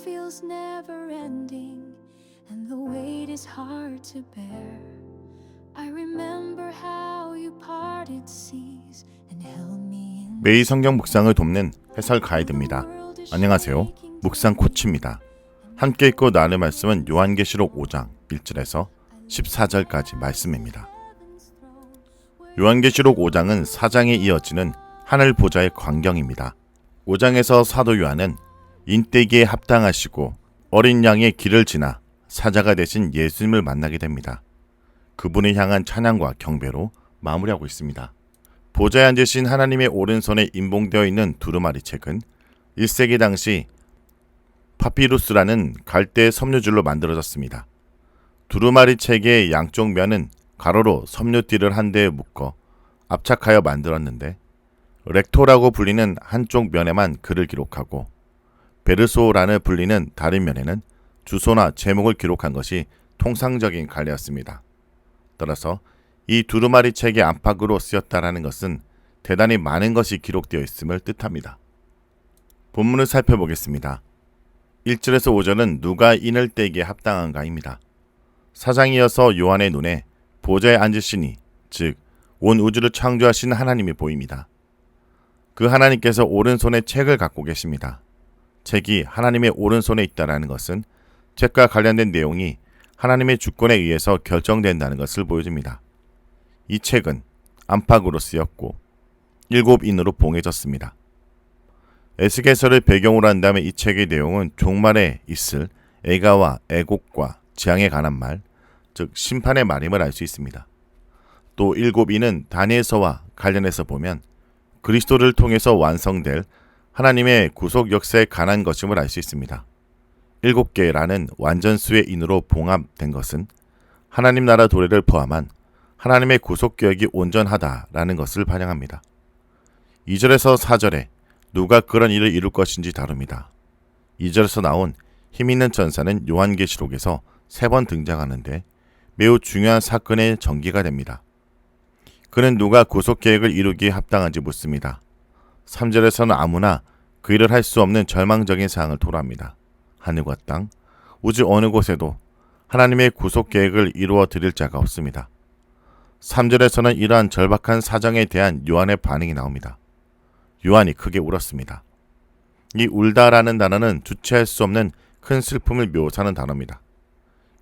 feels never ending, and the weight is hard to bear. I remember how you parted seas and held me in. 매일 성경 묵상을 돕는 해설 가이드입니다. 안녕하세요. 묵상 코치입니다. 함께 읽고 나눌 말씀은 요한계시록 5장 1절에서 14절까지 말씀입니다. 요한계시록 5장은 4장에 이어지는 하늘 보좌의 광경입니다. 5장에서 사도 요한은 인대기에 합당하시고 어린 양의 길을 지나 사자가 되신 예수님을 만나게 됩니다. 그분을 향한 찬양과 경배로 마무리하고 있습니다. 보좌에 앉으신 하나님의 오른손에 인봉되어 있는 두루마리 책은 1세기 당시 파피루스라는 갈대 섬유줄로 만들어졌습니다. 두루마리 책의 양쪽 면은 가로로 섬유띠를 한 대에 묶어 압착하여 만들었는데 렉토라고 불리는 한쪽 면에만 글을 기록하고 베르소라는 불리는 다른 면에는 주소나 제목을 기록한 것이 통상적인 관례였습니다. 따라서 이 두루마리 책의 안팎으로 쓰였다라는 것은 대단히 많은 것이 기록되어 있음을 뜻합니다. 본문을 살펴보겠습니다. 1절에서 5절은 누가 인을 떼기에 합당한가입니다. 4장이어서 요한의 눈에 보좌에 앉으시니 즉 온 우주를 창조하신 하나님이 보입니다. 그 하나님께서 오른손에 책을 갖고 계십니다. 책이 하나님의 오른손에 있다라는 것은 책과 관련된 내용이 하나님의 주권에 의해서 결정된다는 것을 보여줍니다. 이 책은 안팎으로 쓰였고 7인으로 봉해졌습니다. 에스겔서를 배경으로 한 다음에 이 책의 내용은 종말에 있을 애가와 애곡과 재앙에 관한 말, 즉 심판의 말임을 알 수 있습니다. 또 7인은 다니엘서와 관련해서 보면 그리스도를 통해서 완성될 하나님의 구속 역사에 관한 것임을 알 수 있습니다. 7개라는 완전수의 인으로 봉합된 것은 하나님 나라 도래를 포함한 하나님의 구속 계획이 온전하다라는 것을 반영합니다. 2절에서 4절에 누가 그런 일을 이룰 것인지 다룹니다. 2절에서 나온 힘있는 천사는 요한계시록에서 3번 등장하는데 매우 중요한 사건의 전개가 됩니다. 그는 누가 구속 계획을 이루기에 합당한지 묻습니다. 3절에서는 아무나 그 일을 할 수 없는 절망적인 사항을 토로합니다. 하늘과 땅, 우주 어느 곳에도 하나님의 구속 계획을 이루어 드릴 자가 없습니다. 3절에서는 이러한 절박한 사정에 대한 요한의 반응이 나옵니다. 요한이 크게 울었습니다. 이 울다라는 단어는 주체할 수 없는 큰 슬픔을 묘사하는 단어입니다.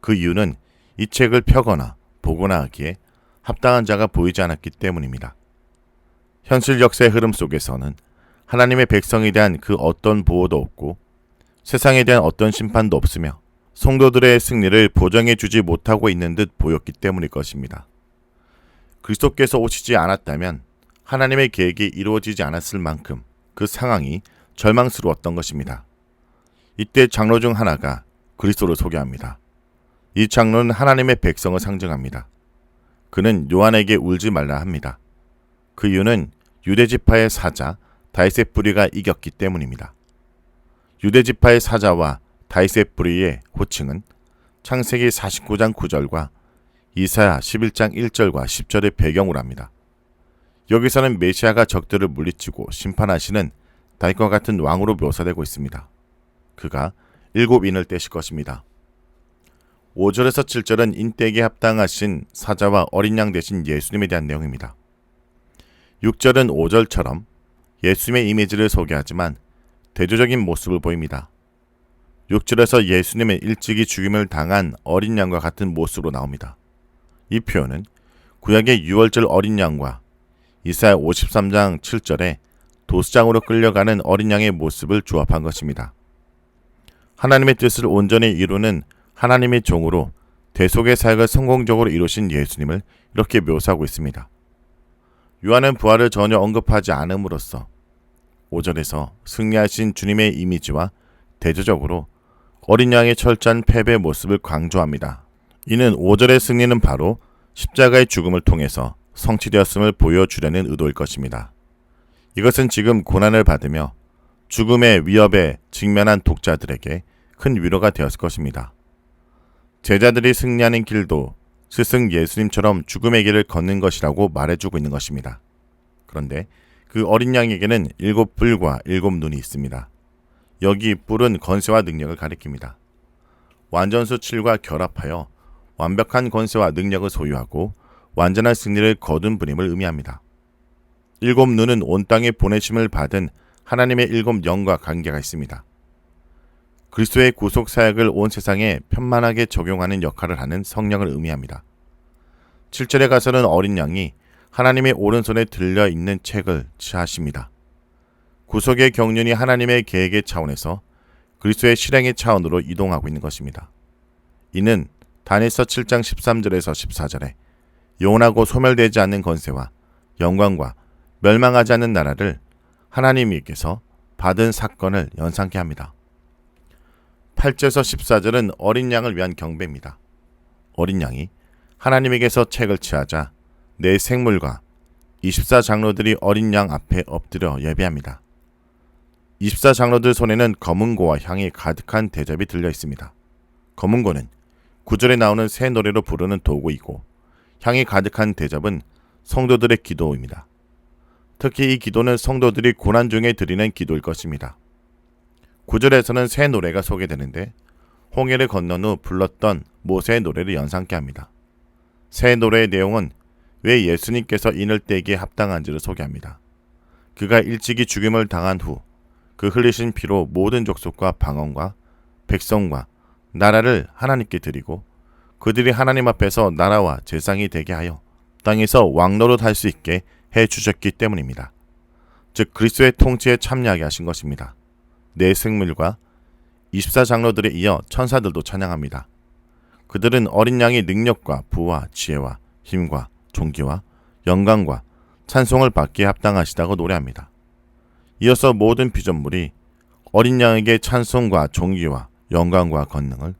그 이유는 이 책을 펴거나 보거나 하기에 합당한 자가 보이지 않았기 때문입니다. 현실 역사의 흐름 속에서는 하나님의 백성에 대한 그 어떤 보호도 없고 세상에 대한 어떤 심판도 없으며 성도들의 승리를 보장해 주지 못하고 있는 듯 보였기 때문일 것입니다. 그리스도께서 오시지 않았다면 하나님의 계획이 이루어지지 않았을 만큼 그 상황이 절망스러웠던 것입니다. 이때 장로 중 하나가 그리스도를 소개합니다. 이 장로는 하나님의 백성을 상징합니다. 그는 요한에게 울지 말라 합니다. 그 이유는 유대지파의 사자 다윗의 뿌리가 이겼기 때문입니다. 유대지파의 사자와 다윗의 뿌리의 호칭은 창세기 49장 9절과 이사야 11장 1절과 10절의 배경으로 합니다. 여기서는 메시아가 적들을 물리치고 심판하시는 다윗과 같은 왕으로 묘사되고 있습니다. 그가 7인을 떼실 것입니다. 5절에서 7절은 인대기에 합당하신 사자와 어린 양 되신 예수님에 대한 내용입니다. 6절은 5절처럼 예수님의 이미지를 소개하지만 대조적인 모습을 보입니다. 6절에서 예수님의 일찍이 죽임을 당한 어린 양과 같은 모습으로 나옵니다. 이 표현은 구약의 6월절 어린 양과 이사야 53장 7절에 도수장으로 끌려가는 어린 양의 모습을 조합한 것입니다. 하나님의 뜻을 온전히 이루는 하나님의 종으로 대속의 사역을 성공적으로 이루신 예수님을 이렇게 묘사하고 있습니다. 요한은 부활을 전혀 언급하지 않음으로써 5절에서 승리하신 주님의 이미지와 대조적으로 어린 양의 철저한 패배의 모습을 강조합니다. 이는 5절의 승리는 바로 십자가의 죽음을 통해서 성취되었음을 보여주려는 의도일 것입니다. 이것은 지금 고난을 받으며 죽음의 위협에 직면한 독자들에게 큰 위로가 되었을 것입니다. 제자들이 승리하는 길도 스승 예수님처럼 죽음의 길을 걷는 것이라고 말해주고 있는 것입니다. 그런데 그 어린 양에게는 7뿔과 7 눈이 있습니다. 여기 뿔은 권세와 능력을 가리킵니다. 완전수 7과 결합하여 완벽한 권세와 능력을 소유하고 완전한 승리를 거둔 분임을 의미합니다. 7 눈은 온 땅에 보내심을 받은 하나님의 7 영과 관계가 있습니다. 그리스도의 구속 사역을 온 세상에 편만하게 적용하는 역할을 하는 성령을 의미합니다. 7절에 가서는 어린 양이 하나님의 오른손에 들려 있는 책을 취하십니다. 구속의 경륜이 하나님의 계획의 차원에서 그리스도의 실행의 차원으로 이동하고 있는 것입니다. 이는 다니엘서 7장 13절에서 14절에 영원하고 소멸되지 않는 권세와 영광과 멸망하지 않는 나라를 하나님께서 받은 사건을 연상케 합니다. 8절에서 14절은 어린 양을 위한 경배입니다. 어린 양이 하나님에게서 책을 취하자 네 생물과 24장로들이 어린 양 앞에 엎드려 예배합니다. 24장로들 손에는 검은고와 향이 가득한 대접이 들려 있습니다. 검은고는 9절에 나오는 새 노래로 부르는 도구이고 향이 가득한 대접은 성도들의 기도입니다. 특히 이 기도는 성도들이 고난 중에 드리는 기도일 것입니다. 9절에서는 새 노래가 소개되는데 홍해를 건넌 후 불렀던 모세의 노래를 연상케 합니다. 새 노래의 내용은 왜 예수님께서 인을 떼기에 합당한지를 소개합니다. 그가 일찍이 죽임을 당한 후 그 흘리신 피로 모든 족속과 방언과 백성과 나라를 하나님께 드리고 그들이 하나님 앞에서 나라와 제상이 되게 하여 땅에서 왕노릇할 수 있게 해주셨기 때문입니다. 즉 그리스도의 통치에 참여하게 하신 것입니다. 네 생물과 24장로들에 이어 천사들도 찬양합니다. 그들은 어린 양의 능력과 부와 지혜와 힘과 존귀와 영광과 찬송을 받기에 합당하시다고 노래합니다. 이어서 모든 피조물이 어린 양에게 찬송과 존귀와 영광과 권능을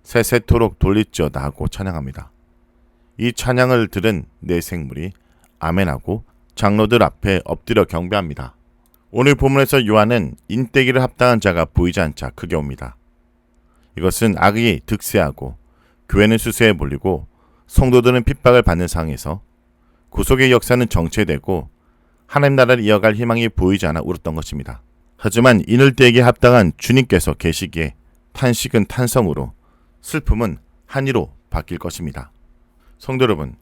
세세토록 돌릴지어다 하고 찬양합니다. 이 찬양을 들은 네 생물이 아멘하고 장로들 앞에 엎드려 경배합니다. 오늘 본문에서 요한은 인떼기를 합당한 자가 보이지 않자 크게 옵니다. 이것은 악이 득세하고 교회는 수세에 몰리고 성도들은 핍박을 받는 상황에서 구속의 역사는 정체되고 하나님 나라를 이어갈 희망이 보이지 않아 울었던 것입니다. 하지만 인을 떼기에 합당한 주님께서 계시기에 탄식은 탄성으로 슬픔은 한이로 바뀔 것입니다. 성도 여러분,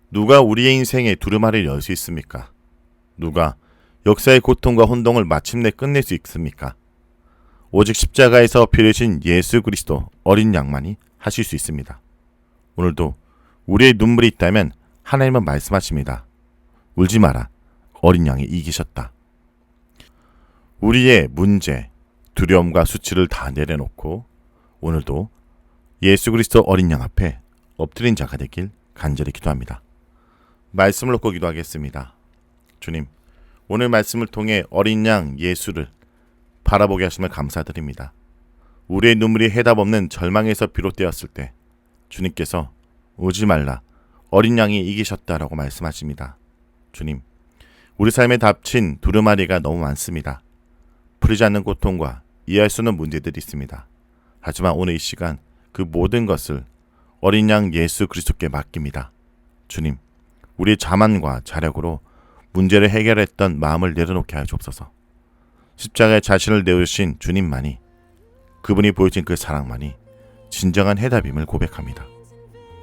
누가 우리의 인생에 두루마리를 열 수 있습니까? 누가 역사의 고통과 혼동을 마침내 끝낼 수 있습니까? 오직 십자가에서 피 흘리신 예수 그리스도 어린 양만이 하실 수 있습니다. 오늘도 우리의 눈물이 있다면 하나님은 말씀하십니다. 울지 마라. 어린 양이 이기셨다. 우리의 문제, 두려움과 수치를 다 내려놓고 오늘도 예수 그리스도 어린 양 앞에 엎드린 자가 되길 간절히 기도합니다. 말씀을 놓고 기도하겠습니다. 주님, 오늘 말씀을 통해 어린 양 예수를 바라보게 하심을 감사드립니다. 우리의 눈물이 해답 없는 절망에서 비롯되었을 때 주님께서 오지 말라, 어린 양이 이기셨다라고 말씀하십니다. 주님, 우리 삶에 닥친 두루마리가 너무 많습니다. 풀리지 않는 고통과 이해할 수 없는 문제들이 있습니다. 하지만 오늘 이 시간 그 모든 것을 어린 양 예수 그리스도께 맡깁니다. 주님, 우리의 자만과 자력으로 문제를 해결했던 마음을 내려놓게 하여 주옵소서. 십자가에 자신을 내어주신 주님만이, 그분이 보여준 그 사랑만이 진정한 해답임을 고백합니다.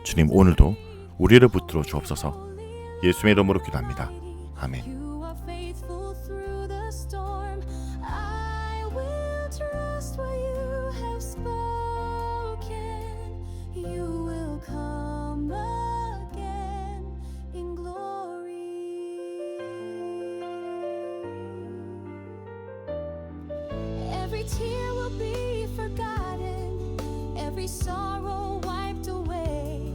주님, 오늘도 우리를 붙들어 주옵소서. 예수의 이름으로 기도합니다. 아멘. You are faithful through the storm. I will trust what you have spoken. You will come again in glory. Every tear will be forgotten, every sorrow wiped away.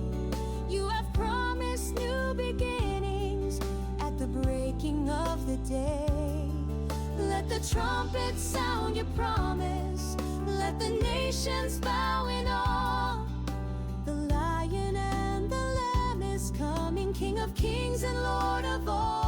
You have promised new beginnings at the breaking of the day. Let the trumpet sound your promise. Let the nations bow in awe. The lion and the lamb is coming, King of kings and Lord of all.